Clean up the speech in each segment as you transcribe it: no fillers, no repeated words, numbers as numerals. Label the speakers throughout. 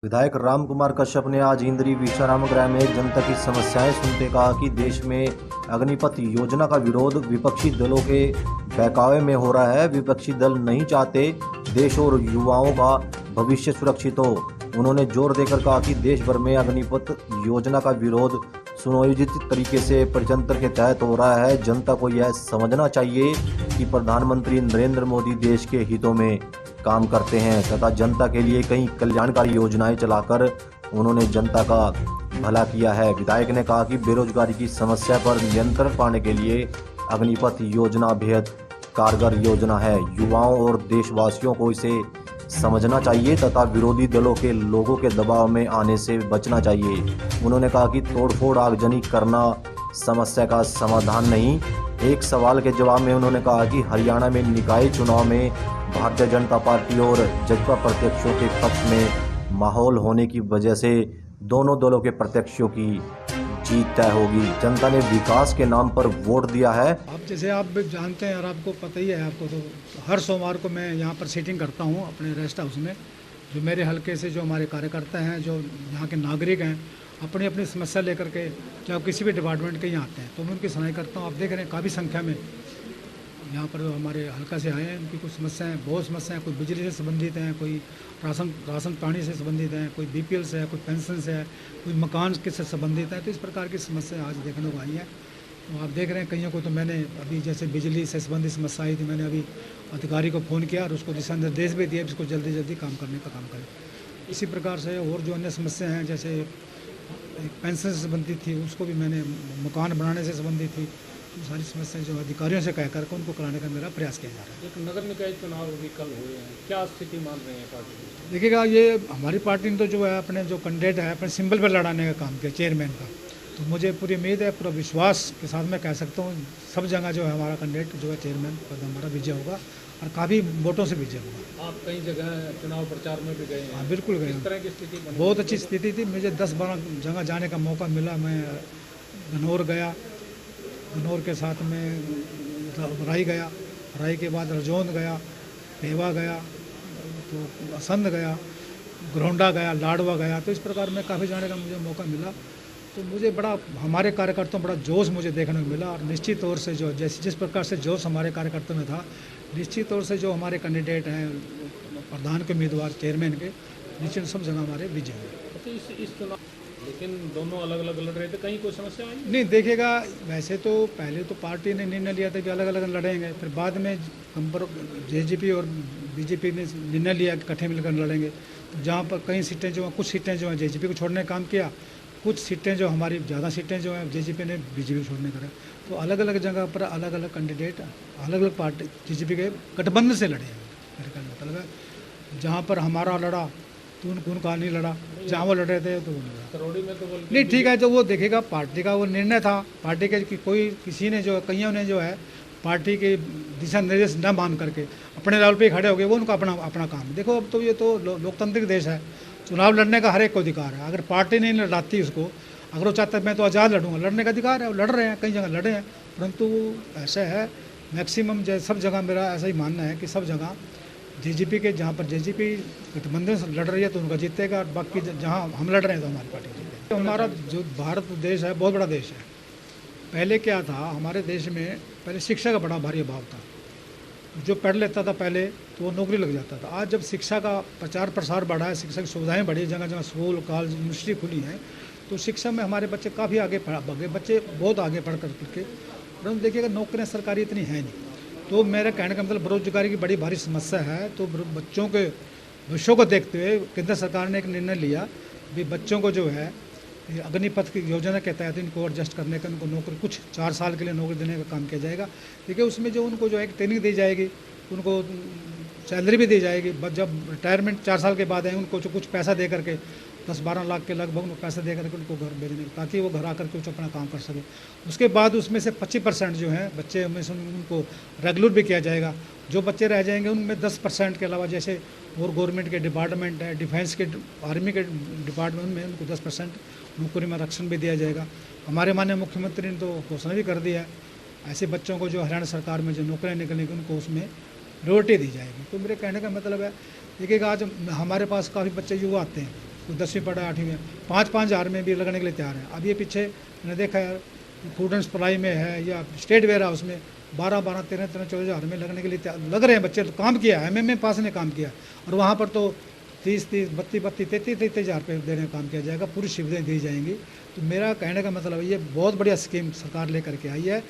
Speaker 1: विधायक रामकुमार कश्यप ने आज इंद्री विश्राम गृह में जनता की समस्याएं सुनते कहा कि देश में अग्निपथ योजना का विरोध विपक्षी दलों के बहकावे में हो रहा है। विपक्षी दल नहीं चाहते देश और युवाओं का भविष्य सुरक्षित हो। उन्होंने जोर देकर कहा कि देश भर में अग्निपथ योजना का विरोध सुनियोजित तरीके से परितंत्र के तहत हो रहा है। जनता को यह समझना चाहिए कि प्रधानमंत्री नरेंद्र मोदी देश के हितों में काम करते हैं तथा जनता के लिए कई कल्याणकारी योजनाएं चलाकर उन्होंने जनता का भला किया है। विधायक ने कहा कि बेरोजगारी की समस्या पर नियंत्रण पाने के लिए अग्निपथ योजना बेहद कारगर योजना है। युवाओं और देशवासियों को इसे समझना चाहिए तथा विरोधी दलों के लोगों के दबाव में आने से बचना चाहिए। उन्होंने कहा कि तोड़फोड़ आगजनी करना समस्या का समाधान नहीं। एक सवाल के जवाब में उन्होंने कहा कि हरियाणा में निकाय चुनाव में भारतीय जनता पार्टी और जजपा प्रत्याशियों के पक्ष में माहौल होने की वजह से दोनों दलों के प्रत्याशियों की जीत तय होगी। जनता ने विकास के नाम पर वोट दिया है।
Speaker 2: अब जैसे आप भी जानते हैं और आपको पता ही है, आपको तो हर सोमवार को मैं यहाँ पर सीटिंग करता हूँ अपने रेस्ट हाउस में। जो मेरे हलके से जो हमारे कार्यकर्ता हैं, जो यहाँ के नागरिक हैं, अपनी अपनी समस्या लेकर के चाहे किसी भी डिपार्टमेंट के यहाँ आते हैं तो मैं उनकी सुनाई करता हूँ। आप देख रहे हैं काफ़ी संख्या में यहाँ पर हमारे हल्का से आए हैं। उनकी कुछ समस्याएं, बहुत समस्याएं, कोई बिजली से संबंधित हैं, कोई राशन पानी से संबंधित हैं, कोई बीपीएल से है, कोई पेंशन से है, कोई मकान के से संबंधित है। तो इस प्रकार की समस्याएं आज देखने को आई हैं। तो आप देख रहे हैं कईयों को तो मैंने अभी जैसे बिजली से संबंधित समस्या आई थी, मैंने अभी अधिकारी को फ़ोन किया और उसको दिशा निर्देश भी दिए इसको जल्दी जल्दी काम करने का काम करें। इसी प्रकार से और जो अन्य समस्याएँ हैं, जैसे एक पेंशन से संबंधित थी, उसको भी मैंने मकान बनाने से संबंधित थी, तो सारी समस्याएं जो अधिकारियों से कह करके उनको कराने का मेरा प्रयास किया जा रहा है।
Speaker 3: एक नगर निकाय चुनाव भी कल हुए हैं, क्या स्थिति मान रहे हैं पार्टी की?
Speaker 2: देखिएगा, ये हमारी पार्टी ने तो जो है अपने जो कैंडिडेट है अपने सिंबल पर लड़ाने का काम किया, चेयरमैन का। तो मुझे पूरी उम्मीद है, पूरा विश्वास के साथ मैं कह सकता हूँ सब जगह जो है हमारा कैंडिडेट जो है चेयरमैन पद हमारा विजय होगा और काफ़ी वोटों से विजय होगा।
Speaker 3: आप कई जगह चुनाव प्रचार में भी गए हैं?
Speaker 2: हाँ, बिल्कुल गए।
Speaker 3: इस तरह की स्थिति बनी?
Speaker 2: बहुत अच्छी स्थिति थी। मुझे 10-12 जगह जाने का मौका मिला। मैं घनौर गया, घनौर के साथ में राई गया, राई के बाद रजौंद गया, पेवा गया, तो असंध गया, घरौंडा गया, लाडवा गया। तो इस प्रकार में काफ़ी जाने का मुझे मौका मिला। तो मुझे बड़ा हमारे कार्यकर्ताओं में बड़ा जोश मुझे देखने को मिला और निश्चित तौर से जो जैसे जिस प्रकार से जोश हमारे कार्यकर्ताओं में था, निश्चित तौर से जो हमारे कैंडिडेट हैं प्रधान के उम्मीदवार चेयरमैन के, निश्चित सब जगह हमारे विजय हुए।
Speaker 3: अच्छा, इस चुनाव लेकिन दोनों अलग अलग लड़ रहे थे, कहीं कोई समस्या आई?
Speaker 2: नहीं, देखिएगा वैसे तो पहले तो पार्टी ने निर्णय लिया था कि अलग अलग लड़ेंगे, फिर बाद में जेजेपी और बीजेपी ने निर्णय लिया कि इकट्ठे मिलकर लड़ेंगे। तो जहाँ पर कई सीटें जो हैं, कुछ सीटें जो हैं जेजेपी को छोड़ने का काम किया, कुछ सीटें जो हमारी ज़्यादा सीटें जो हैं जेजेपी ने बीजेपी को छोड़ने का। तो अलग अलग जगह पर अलग अलग कैंडिडेट अलग अलग पार्टी जेजेपी के गठबंधन से लड़े हैं। मेरे का मतलब है जहाँ पर हमारा लड़ा तो उनका नहीं लड़ा, जहाँ वो लड़ रहे थे तो वो नहीं लड़ा।
Speaker 3: करौड़ी में तो बोलते
Speaker 2: नहीं, ठीक है, जो वो देखेगा पार्टी का वो निर्णय था। पार्टी के कि कोई किसी ने जो कईयों ने जो है पार्टी के दिशा निर्देश न मान करके अपने लेवल पे ही खड़े हो गए, वो उनका अपना अपना काम। देखो, अब तो ये तो लोकतांत्रिक देश है, चुनाव लड़ने का हर एक को अधिकार है। अगर पार्टी नहीं लड़ाती उसको, अगर वो चाहता है मैं तो आज़ाद लड़ूंगा, लड़ने का अधिकार है, वो लड़ रहे हैं, कई जगह लड़े हैं। परंतु ऐसा है मैक्सिमम सब जगह मेरा ऐसा ही मानना है कि सब जगह जेजेपी के, जहाँ पर जेजेपी गठबंधन से लड़ रही है तो उनका जीतेगा, और बाकी जहाँ हम लड़ रहे हैं तो हमारी पार्टी जीतेगी। हमारा जो भारत देश है बहुत बड़ा देश है। पहले क्या था, हमारे देश में पहले शिक्षा का बड़ा भारी अभाव था। जो पढ़ लेता था पहले तो वो नौकरी लग जाता था। आज जब शिक्षा का प्रचार प्रसार बढ़ा है, शिक्षा की सुविधाएँ बढ़ी, जगह जगह स्कूल कॉलेज यूनिवर्सिटी खुली हैं, तो शिक्षा में हमारे बच्चे काफ़ी आगे बच्चे बहुत आगे पढ़ करके। परंतु देखिएगा नौकरियाँ सरकारी इतनी हैं नहीं। तो मेरा कहने का मतलब बेरोजगारी की बड़ी भारी समस्या है। तो बच्चों के भविष्य को देखते हुए केंद्र सरकार ने एक निर्णय लिया कि बच्चों को जो है अग्निपथ की योजना के तहत इनको एडजस्ट करने का, उनको नौकरी कुछ 4 साल के लिए नौकरी देने का काम किया जाएगा। देखिए, उसमें जो उनको जो है ट्रेनिंग दी जाएगी, उनको सैलरी भी दी जाएगी। जब रिटायरमेंट 4 साल के बाद है, उनको जो कुछ पैसा दे करके 10-12 लाख के लगभग उनको पैसा दे करके उनको घर भेजने, ताकि वो घर आकर के कुछ अपना काम कर सके। उसके बाद उसमें से 25% जो हैं बच्चे में से उनको रेगुलर भी किया जाएगा। जो बच्चे रह जाएंगे उनमें 10% के अलावा जैसे और गवर्नमेंट के डिपार्टमेंट है, डिफेंस के, आर्मी के डिपार्टमेंट में उनको 10% नौकरी में आरक्षण भी दिया जाएगा। हमारे माननीय मुख्यमंत्री ने तो घोषणा भी कर दी है, ऐसे बच्चों को जो हरियाणा सरकार में जो नौकरियाँ निकलेंगी उनको उसमें प्रायोरिटी दी जाएगी। तो मेरे कहने का मतलब है, देखिएगा आज हमारे पास काफ़ी बच्चे युवा आते हैं, कोई 10वीं पढ़ा 8वीं में 5-5 हज़ार में भी लगने के लिए तैयार है। अब ये पीछे मैंने देखा यार प्रूडेंस सप्लाई में है या स्टेट वेयर हाउस में 12-12, 13-13, 14 हज़ार में लगने के लिए लग रहे हैं बच्चे। तो काम किया है, MMA पास ने काम किया और वहाँ पर तो 30-30, 32-32, 33-33 हज़ार रुपये देने का काम किया जाएगा, पूरी सुविधाएं दी जाएंगी। तो मेरा कहने का मतलब ये बहुत बढ़िया स्कीम सरकार लेकर के आई है।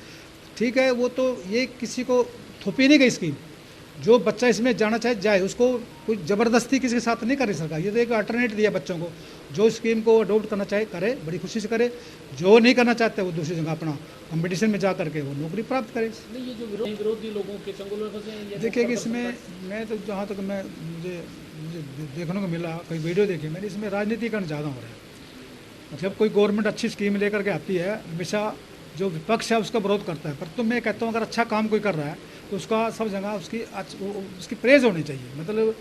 Speaker 2: ठीक है, वो तो ये किसी को थोपी नहीं गई स्कीम, जो बच्चा इसमें जाना चाहे जाए, उसको कोई ज़बरदस्ती किसी के साथ नहीं कर रही सरकार। ये तो एक अल्टरनेट दिया बच्चों को, जो स्कीम को अडोप्ट करना चाहे करे, बड़ी खुशी से करे, जो नहीं करना चाहते वो दूसरी जगह अपना कंपटीशन में जा करके वो नौकरी प्राप्त करे।
Speaker 3: नहीं, ये जो विरोधी लोगों के चंगुल में फंसे हैं, ये
Speaker 2: देखिए कि इसमें मैं तो जहाँ तक मुझे देखने को मिला, कई वीडियो देखी मैंने, इसमें राजनीतिकरण ज़्यादा हो रहा है। जब कोई गवर्नमेंट अच्छी स्कीम लेकर के आती है, हमेशा जो विपक्ष है उसका विरोध करता है, पर तो मैं कहता हूँ अगर अच्छा काम कोई कर रहा है तो उसका सब जगह उसकी प्रेज होनी चाहिए। मतलब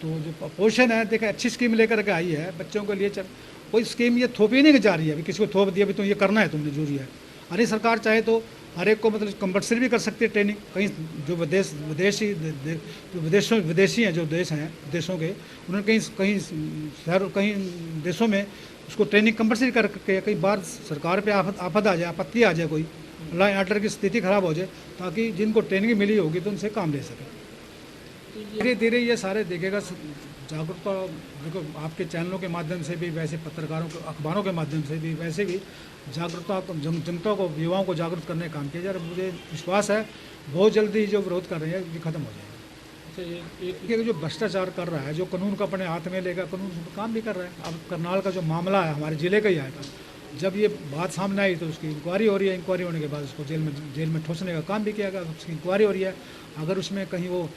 Speaker 2: तो जो अपोजिशन है, देखा अच्छी स्कीम लेकर के आई है बच्चों के लिए, कोई स्कीम ये थोपी नहीं जा रही है, अभी किसी को थोप दिया भी तो ये करना है तुमने जरूरी है। अरे सरकार चाहे तो हर एक को मतलब कंपल्सरी भी कर सकती है ट्रेनिंग। कहीं जो विदेशी हैं, जो देश हैं विदेशों के, उन्होंने कहीं देशों में उसको ट्रेनिंग कंपल्सरी करके, कई बार सरकार पे आफत आ जाए, आपत्ति आ जाए, कोई लॉ एंड ऑर्डर की स्थिति खराब हो जाए, ताकि जिनको ट्रेनिंग मिली होगी तो उनसे काम ले सकें। धीरे धीरे ये सारे देखेगा जागरूकता। देखो आपके चैनलों के माध्यम से भी, वैसे पत्रकारों के अखबारों के माध्यम से भी, वैसे भी जागरूकता जनता को, युवाओं को जागरूक करने का काम किया जा रहा है। मुझे विश्वास है बहुत जल्दी जो विरोध कर रहे हैं ये खत्म हो जाएगा। एक जो भ्रष्टाचार कर रहा है, जो कानून को अपने हाथ में लेगा, कानून काम भी कर रहा है। अब करनाल का जो मामला है हमारे ज़िले का ही आएगा, जब ये बात सामने आई तो उसकी इंक्वायरी हो रही है, इंक्वायरी होने के बाद उसको जेल में ठोसने का काम भी किया गया, उसकी इंक्वायरी हो रही है। अगर उसमें कहीं वो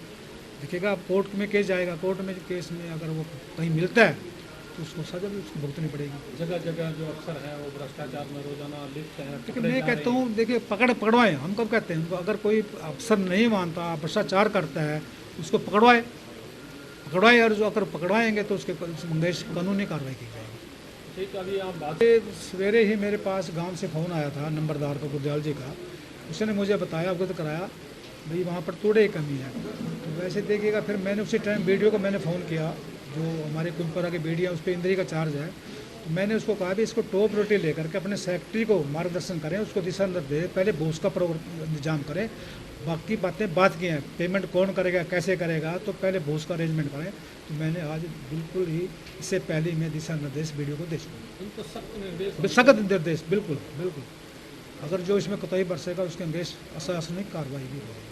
Speaker 2: दिखेगा, कोर्ट में केस जाएगा, कोर्ट में केस में अगर वो कहीं मिलता है तो उसको सजा भी उसको भुगतनी पड़ेगी।
Speaker 3: जगह जगह जो अफसर है वो भ्रष्टाचार में रोजाना लिप्त है।
Speaker 2: लेकिन मैं कहता हूँ देखिए पकड़वाएं। हम कब कहते हैं अगर कोई अफसर नहीं मानता, भ्रष्टाचार करता है, उसको पकड़वाएं, और जो अगर पकड़वाएंगे तो उसके कानूनी कार्रवाई की जाएगी।
Speaker 3: ठीक, अभी आप बात
Speaker 2: सवेरे ही मेरे पास गांव से फ़ोन आया था नंबरदार का, गुरदयाल जी का। उसने मुझे बताया, अवगत कराया भाई वहाँ पर थोड़े ही कमी है। तो वैसे देखिएगा, फिर मैंने उसी टाइम वीडियो को मैंने फ़ोन किया, जो हमारे कुंजपुरा की वीडियो उस पर इंद्री का चार्ज है, तो मैंने उसको कहा भी इसको टॉप प्रायोरिटी लेकर के अपने सेक्रेटरी को मार्गदर्शन करें, उसको दिशा निर्देश, पहले भूस का इंतजाम करें, बाकी बातें बात की हैं, पेमेंट कौन करेगा, कैसे करेगा, तो पहले भूस का अरेंजमेंट करें। तो मैंने आज बिल्कुल ही इससे पहले मैं दिशा निर्देश वीडियो को दे चुका,
Speaker 3: इनको सख्त निर्देश,
Speaker 2: बिल्कुल। अगर जो इसमें कोताही बरसेगा उसके अंगेश अशासनिक कार्रवाई भी होगी।